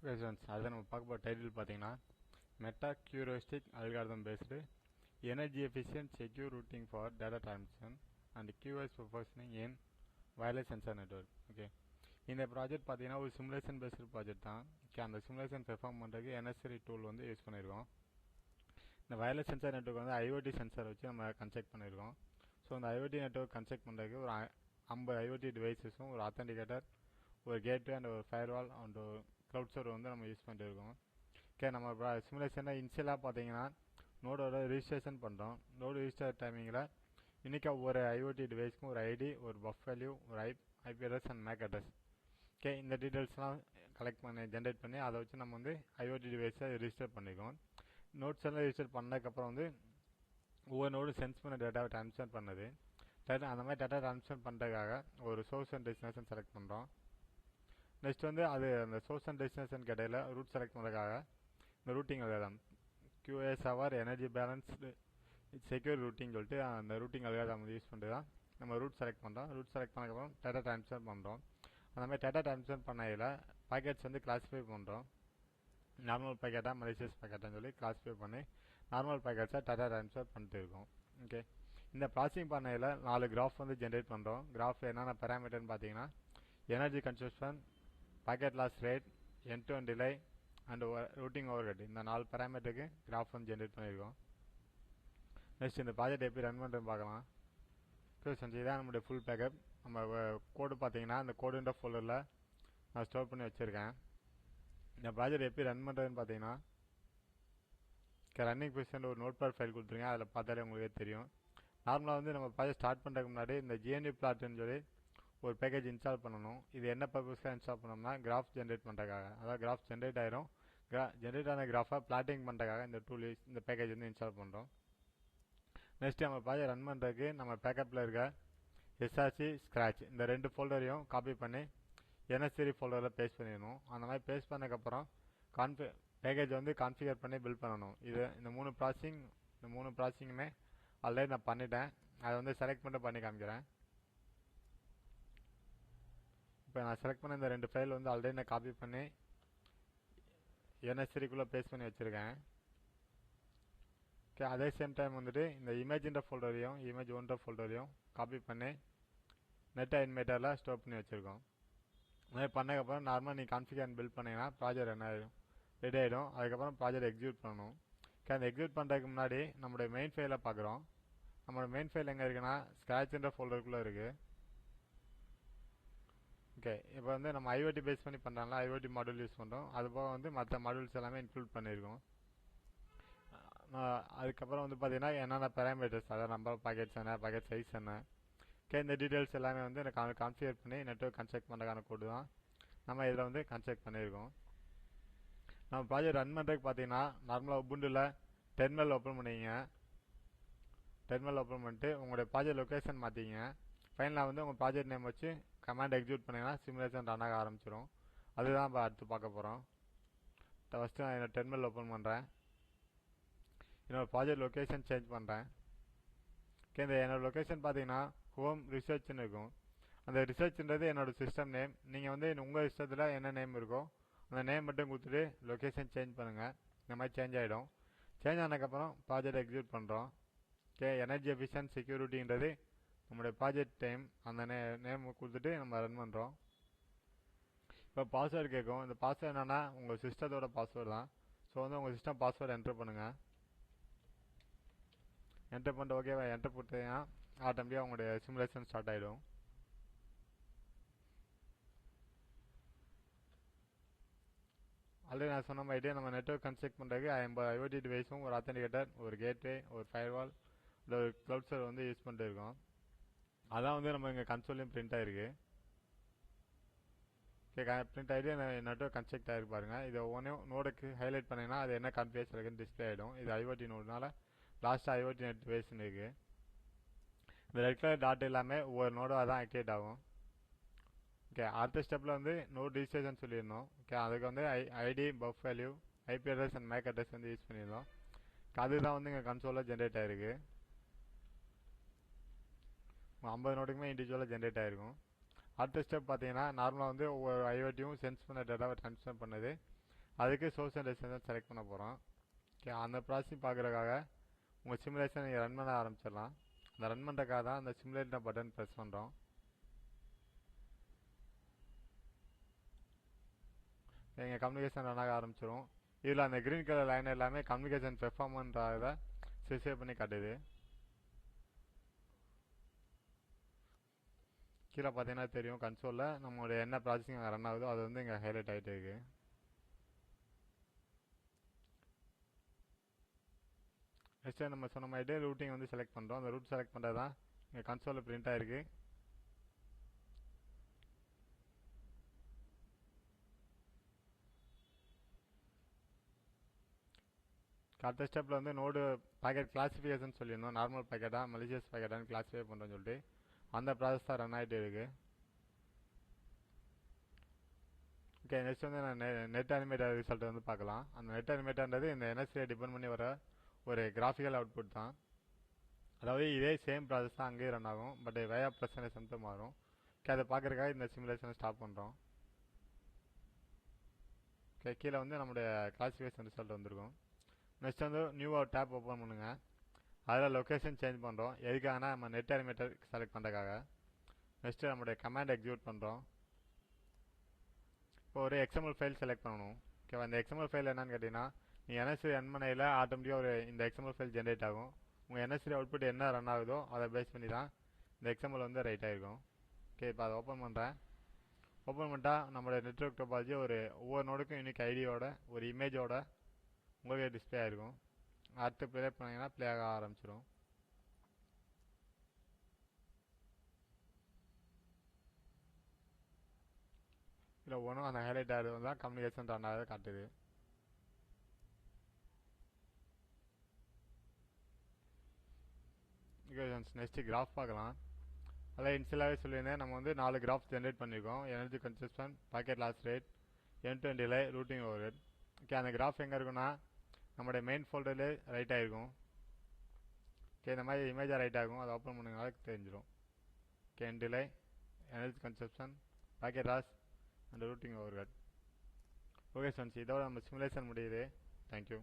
ரெசன்ஸ் அதை நம்ம பார்க்க போகிற டைட்டில் பார்த்தீங்கன்னா meta heuristic algorithm based energy efficient secure routing for data transmission and QoS provisioning in wireless sensor network. Okay, இந்த project பார்த்தீங்கன்னா ஒரு சிமுலேஷன் பேஸ்டு ப்ராஜெக்ட் தான். ஓகே, அந்த சிமுலேஷன் பெர்ஃபார்ம் பண்ணுறதுக்கு NSRI டூல் வந்து யூஸ் பண்ணியிருக்கோம். இந்த வயர்லெஸ் சென்சார் நெட்வொர்க் வந்து IoT சென்சார் வச்சு நம்ம கன்ஸ்ட்ரக்ட் பண்ணியிருக்கோம். ஸோ அந்த IoT நெட்வொர்க் கன்ஸ்ட்ரக்ட் பண்ணுறதுக்கு ஒரு 50 IoT டிவைசஸும் ஒரு ஆத்தென்டிகேட்டர், ஒரு கேட்வே அண்ட் ஒரு ஃபயர்வால் அண்ட் ஒரு க்ளவுட் சர்வர் வந்து நம்ம யூஸ் பண்ணிட்டு இருக்கோம். ஓகே, நம்ம சிமுலேஷனில் இனிஷியலாக பார்த்தீங்கன்னா நோடோட ரிஜிஸ்ட்ரேஷன் பண்ணுறோம். நோடு ரிஜிஸ்டர் டைமிங்கில் யூனிக்காக ஒரு IoT டிவைஸ்க்கும் ஒரு ஐடி, ஒரு பஃப் வேல்யூ, ஒரு IP address and MAC address. Okay, இந்த டீட்டெயில்ஸ்லாம் கலெக்ட் பண்ணி ஜென்ரேட் பண்ணி அதை வச்சு நம்ம வந்து IoT டிவைஸை ரிஜிஸ்டர் பண்ணியிருக்கோம். நோட்ஸ் எல்லாம் ரிஜிஸ்டர் பண்ணதுக்கப்புறம் வந்து ஒவ்வொரு நோடு சென்ஸ் பண்ண டேட்டாவை ட்ரான்ஸ்ஃபர் பண்ணுது. அந்த மாதிரி டேட்டா ட்ரான்ஸ்ஃபர் பண்ணுறதுக்காக ஒரு சோர்ஸ் அண்ட் டெஸ்டினேஷன் செலக்ட் பண்ணுறோம். நெக்ஸ்ட் வந்து அது அந்த சோர்ஸ் அண்ட் டெஸ்டினேஷன் இடையில ரூட் செலக்ட் பண்ணுறதுக்காக இந்த ரூட்டிங் அல்காரிதம் QoS அவர் எனர்ஜி பேலன்ஸ்டு செக்யூர் ரூட்டிங் சொல்லிட்டு அந்த ரூட்டிங் அல்காரிதம் வந்து யூஸ் பண்ணிட்டு தான் நம்ம ரூட் செலக்ட் பண்ணுறோம். ரூட் செலக்ட் பண்ணதுக்கப்புறம் டேட்டா ட்ரான்ஸ்ஃபர் பண்ணுறோம். அந்த மாதிரி டேட்டா ட்ரான்ஸ்ஃபர் பண்ணையில் பாக்கெட்ஸ் வந்து கிளாஸிஃபை பண்ணுறோம். நார்மல் பாக்கெட்டாக மலிசியஸ் பாக்கெட்டான்னு சொல்லி கிளாஸிஃபை பண்ணி நார்மல் பாக்கெட்ஸை டேட்டா ட்ரான்ஸ்ஃபர் பண்ணிட்டு இருக்கோம். ஓகே, இந்த ப்ராசஸிங் பண்ணையில் 4 கிராஃப் வந்து ஜென்ரேட் பண்ணுறோம். கிராஃப் என்னென்ன பேராமீட்டர்னு பார்த்தீங்கன்னா energy consumption, packet loss rate, end to end delay and routing overhead, இந்த 4 பேராமீட்டருக்கு கிராஃப் வந்து ஜென்ரேட் பண்ணியிருக்கோம். நெக்ஸ்ட் இந்த ப்ராஜெக்ட் எப்படி ரன் பண்ணுறதுன்னு பார்க்கலாம். இதான் நம்மளுடைய ஃபுல் பேக்கப். நம்ம கோடு பார்த்தீங்கன்னா இந்த கோடுன்ற ஃபோல்டரில் நான் ஸ்டோர் பண்ணி வச்சுருக்கேன். இந்த ப்ராஜெக்ட் எப்படி ரன் பண்ணுறதுன்னு பார்த்தீங்கன்னா ரன்னிங் பொசிஷனில் ஒரு நோட் பேட் ஃபைல் கொடுத்துருங்க. அதில் பார்த்தாலே உங்களுக்கு தெரியும். நார்மலாக வந்து நம்ம ப்ராஜெக்ட் ஸ்டார்ட் பண்ணுறதுக்கு முன்னாடி இந்த GNU பிளாட்னு சொல்லி ஒரு பேக்கேஜ் இன்ஸ்டால் பண்ணணும். இது என்ன பர்பஸ்க்காக இன்ஸ்டால் பண்ணோம்னா கிராஃப் ஜென்ரேட் பண்ணுறதுக்காக. அதாவது கிராஃப் ஜென்ரேட் ஆயிரும். ஜென்ரேட் ஆன கிராஃபை பிளாட்டிங் பண்ணுறதுக்காக இந்த டூல் இந்த பேக்கேஜ் வந்து இன்ஸ்டால் பண்ணுறோம். நெக்ஸ்ட் நம்ம ப்ராஜெக்ட் ரன் பண்ணுறதுக்கு நம்ம பேக்கப்பில் இருக்க SRC ஸ்க்ராட்ச் இந்த 2 ஃபோல்டரையும் காப்பி பண்ணி NSRI ஃபோல்டரில் பேஸ்ட் பண்ணிடணும். அந்த மாதிரி பேஸ்ட் பண்ணதுக்கப்புறம் பேக்கேஜ் வந்து கான்ஃபிகர் பண்ணி பில்ட் பண்ணணும். இந்த மூணு ப்ராசஸிங்குமே ஆல்ரெடி நான் பண்ணிட்டேன். அதை வந்து செலக்ட் பண்ணி காமிக்கிறேன். இப்போ நான் செலக்ட் பண்ண இந்த 2 ஃபைல் வந்து ஆல்ரெடி நான் காப்பி பண்ணி NSRIக்குள்ளே பேஸ்ட் பண்ணி வச்சுருக்கேன். ஓகே, அதே சேம் டைம் வந்துட்டு இந்த இமேஜ்ன்ற ஃபோல்டரையும் இமேஜ் 1 ஃபோல்டரையும் காப்பி பண்ணி நெட் அனிமேட்டரில் ஸ்டோர் பண்ணி வச்சுருக்கோம். அதே பண்ணதுக்கப்புறம் நார்மலாக நீங்கள் கான்ஃபிகர் பில்ட் பண்ணிங்கன்னா ப்ராஜெக்ட் என்ன ஆகிடும், ரெடி ஆகிடும். அதுக்கப்புறம் ப்ராஜெக்ட் எக்ஸிக்யூட் பண்ணணும். ஓகே, அந்த எக்ஸிக்யூட் பண்ணுறதுக்கு முன்னாடி நம்மளுடைய மெயின் ஃபைலை பார்க்குறோம். நம்மளோட மெயின் ஃபைல் எங்கே இருக்குன்னா ஸ்க்ராட்ச்ன்ற ஃபோல்டருக்குள்ளே இருக்குது. ஓகே, இப்போ வந்து நம்ம IoT பேஸ் பண்ணி பண்ணுறாங்களா IoT மாடியூல் யூஸ் பண்ணுறோம். அதுபோக வந்து மற்ற மாடியூல்ஸ் எல்லாமே இன்க்ளூட் பண்ணியிருக்கோம். அதுக்கப்புறம் வந்து பார்த்தீங்கன்னா என்னென்ன பேராமீட்டர்ஸ், அதாவது நம்பர் பாக்கெட்ஸ் என்ன, பாக்கெட் சைஸ் என்ன, ஓகே, இந்த டீட்டெயில்ஸ் எல்லாமே வந்து எனக்கு கான்ஃபிகர் பண்ணி நெட்வொர்க் கன்ஸ்ட்ரக்ட் பண்ணுறதுக்கான கோடு தான் நம்ம இதில் வந்து கன்ஸ்ட்ரக்ட் பண்ணியிருக்கோம். நம்ம ப்ராஜெக்ட் ரன் பண்ணுறதுக்கு பார்த்தீங்கன்னா நார்மலாக உபுண்டுல டெர்மினல் ஓப்பன் பண்ணிங்க. டெர்மினல் ஓப்பன் பண்ணிட்டு உங்களுடைய ப்ராஜெக்ட் லொக்கேஷன் மாற்றிங்க. ஃபைனலாக வந்து உங்கள் ப்ராஜெக்ட் நேம் வச்சு கமாண்ட் எக்ஸிக்யூட் பண்ணிங்கன்னா சிமுலேஷன் ரன் ஆக ஆரம்பிச்சிடும். அதுதான் இப்போ அடுத்து பார்க்க போகிறோம். ஃபஸ்ட்டு நான் என்னோட டெர்மினல் ஓப்பன் பண்ணுறேன். என்னோட ப்ராஜெக்ட் லொக்கேஷன் சேஞ்ச் பண்ணுறேன். ஓகே, இந்த என்னோடய லொக்கேஷன் பார்த்தீங்கன்னா ஹோம் ரிசர்ச்னு இருக்கும். அந்த ரிசர்ச்ன்றது என்னோடய சிஸ்டம் நேம். நீங்கள் வந்து உங்கள் சிஸ்டத்தில் என்ன நேம் இருக்கோ அந்த நேம் மட்டும் கொடுத்துட்டு லொக்கேஷன் சேஞ்ச் பண்ணுங்கள். இந்த மாதிரி சேஞ்ச் ஆகிடும். சேஞ்ச் ஆனதுக்கப்புறம் ப்ராஜெக்ட் எக்ஸிக்யூட் பண்ணுறோம். ஓகே, எனர்ஜி எஃபிஷியன்ட் செக்யூரிட்டின்றது நம்மளுடைய ப்ராஜெக்ட் நேம். அந்த நேம் கொடுத்துட்டு நம்ம ரன் பண்ணுறோம். இப்போ பாஸ்வேர்டு கேட்கும். இந்த பாஸ்வேர்டு என்னென்னா உங்கள் சிஸ்டத்தோட பாஸ்வேர்டு தான். ஸோ வந்து உங்கள் சிஸ்டம் பாஸ்வேர்டு என்ட்ரு பண்ணுங்கள். என்ட்ரு பண்ணிட்டு ஓகேவா என்ட்ரு போட்டீங்கன்னா ஆட்டோமேட்டிக்காக உங்களுடைய சிமுலேஷன் ஸ்டார்ட் ஆகிடும். ஆல்ரெடி நான் சொன்ன மாதிரியே நம்ம நெட்வொர்க் கன்ஸ்ட்ரக்ட் பண்ணுறதுக்கு 50 IoT டிவைஸும், ஒரு ஆத்தென்டிகேட்டர், ஒரு கேட்வே, ஒரு ஃபயர்வால், இல்லை ஒரு க்ளவுட் சர்வர் வந்து யூஸ் பண்ணிட்டு இருக்கோம். அதான் வந்து நம்ம இங்கே கன்சோல்லையும் பிரிண்ட் ஆகிருக்கு. ஓகே, பிரிண்ட் ஆகிட்டு நெட்வொர்க் கன்ஸ்ட்ரக்ட் ஆகிருக்கு பாருங்கள். இதை ஒவ்வொன்றையும் நோடுக்கு ஹைலைட் பண்ணிங்கன்னா அது என்ன கான்ஃபிகரேஷன் இருக்குன்னு டிஸ்பிளே ஆகிடும். இது IoT நோடுனால லாஸ்ட்டாக IoT நெட் டிவைஸ்ன்னு இருக்குது. இந்த ரெட் கலர் டாட் எல்லாமே ஒவ்வொரு நோடாக தான் ஆக்டிவேட் ஆகும். ஓகே, அடுத்த ஸ்டெப்பில் வந்து நோட் ரிஜிஸ்ட்ரேஷன் சொல்லியிருந்தோம். ஓகே, அதுக்கு வந்து ID, buff value, IP address and MAC address வந்து யூஸ் பண்ணியிருந்தோம். அதுதான் வந்து இங்கே கன்சோலில் ஜென்ரேட் ஆகிருக்கு. 50 நோட்டுக்குமே இண்டிவிஜுவலாக ஜென்ரேட் ஆகிருக்கும். அடுத்த ஸ்டெப் பார்த்தீங்கன்னா நார்மலாக வந்து ஒவ்வொரு IoTயும் சென்ஸ் பண்ண டேட்டாவை ட்ரான்ஸ்ஃபர் பண்ணுது. அதுக்கு சோர்ஸ் அண்ட் டெஸ்டினேஷன் செலக்ட் பண்ண போகிறோம். ஓகே, அந்த ப்ராசஸிங் பார்க்குறதுக்காக உங்கள் சிமுலேஷன் நீங்கள் ரன் பண்ண ஆரம்பிச்சிடலாம். அந்த ரன் பண்ணுறதுக்காக தான் அந்த சிமுலேட்டர் பட்டன் ப்ரெஸ் பண்ணுறோம். எங்கள் கம்யூனிகேஷன் ரன் ஆக ஆரம்பிச்சிடும். இதில் அந்த க்ரீன் கலர் லைன் எல்லாமே கம்யூனிகேஷன் பெர்ஃபார்மன்றதை ஸ்பெசிஃபை பண்ணி காட்டுது. கீழே பார்த்தீங்கன்னா தெரியும் கன்சோலில் நம்மளுடைய என்ன ப்ராசஸிங் ரன் ஆகுதோ அது வந்து இங்கே ஹைலைட் ஆகிட்டு இருக்கு. நெக்ஸ்ட்டு நம்ம சொன்ன மாதிரி ரூட்டிங் வந்து செலக்ட் பண்ணுறோம். அந்த ரூட் செலக்ட் பண்ணுறது தான் இங்கே கன்சோலில் பிரிண்ட் ஆகிருக்கு. அடுத்த ஸ்டெப்பில் வந்து நோடு பாக்கெட் கிளாஸிஃபிகேஷன் சொல்லியிருந்தோம். நார்மல் பாக்கெட்டா மலிஷியஸ் பாக்கெட்டான்னு கிளாஸிஃபை பண்ணுறோன்னு சொல்லிட்டு அந்த ப்ராசஸ் தான் ரன் ஆகிட்டு இருக்கு. ஓகே, நெக்ஸ்ட் வந்து நான் நெட் அனிமேட்டர் ரிசல்ட் வந்து பார்க்கலாம். அந்த நெட் அனிமேட்டர்ன்றது இந்த என்எஸ்சியை டிபெண்ட் பண்ணி வர ஒரு கிராஃபிக்கல் அவுட்புட் தான். அதாவது இதே சேம் ப்ராசஸ் தான் அங்கேயும் ரன் ஆகும், பட் வே ஆஃப் ப்ரெசன்டேஷன் மட்டும் மாறும். ஓகே, அதை பார்க்குறதுக்காக இந்த சிமுலேஷனை ஸ்டாப் பண்ணுறோம். ஓகே, கீழே வந்து நம்மளுடைய கிளாஸிஃபிகேஷன் ரிசல்ட் வந்துருக்கும். நெக்ஸ்ட் வந்து நியூவாக டேப் ஓப்பன் பண்ணுங்கள். அதில் லொக்கேஷன் சேஞ்ச் பண்ணுறோம். எதுக்காகனா நம்ம நெட் அனிமேட்டர் செலக்ட் பண்ணுறதுக்காக. நெக்ஸ்ட்டு நம்மளுடைய கமாண்ட் எக்ஸிக்யூட் பண்ணுறோம். இப்போ ஒரு எக்ஸ்எம்எல் ஃபைல் செலக்ட் பண்ணணும். ஓகேவா, இந்த எக்ஸ்எம்எல் ஃபைல் என்னன்னு கேட்டிங்கன்னா நீங்கள் என்எஸ்சி ரன் பண்ணையில் ஆட்டோமேட்டிக்காக ஒரு இந்த எக்ஸ்எம்எல் ஃபைல் ஜென்ரேட் ஆகும். உங்கள் என்எஸ்சி அவுட்புட் என்ன ரன் ஆகுதோ அதை பேஸ் பண்ணி தான் இந்த எக்ஸ்எம்எல் வந்து ரைட் ஆகிருக்கும். ஓகே, இப்போ அதை ஓப்பன் பண்ணுறேன். ஓப்பன் பண்ணிட்டால் நம்மளுடைய நெட்வொர்க் டோபாலஜி ஒவ்வொரு நோடுக்கும் யூனிக் ஐடியோட ஒரு இமேஜோட உங்களுக்கு டிஸ்பிளே ஆகிருக்கும். அடுத்து ப்ளே பண்ணிங்கன்னா ப்ளே ஆக ஆரம்பிச்சிடும். இதில் ஒன்றும் அந்த ஹைலைட் ஆகிறது தான் கம்யூனிகேஷன் ரன் ஆகிறத காட்டுது. நெக்ஸ்ட்டு கிராஃப் பார்க்கலாம். அதில் இன்சியலாகவே சொல்லியிருந்தேன், நம்ம வந்து 4 கிராஃப் ஜென்ரேட் பண்ணியிருக்கோம். Energy consumption, packet loss rate, end to end delay, routing overhead. Okay, அந்த கிராஃப் எங்கே இருக்குன்னா நம்மளுடைய மெயின் ஃபோல்டர்லேயே ரைட் ஆகிருக்கும். ஓகே, இந்த மாதிரி இமேஜாக ரைட் ஆகும். அதை ஓப்பன் பண்ணுங்கனால தெரிஞ்சிடும். Okay, end delay, energy consumption, packet loss and routing overhead. Okay students, இதோட நம்ம சிமுலேஷன் முடியுது. தேங்க்யூ.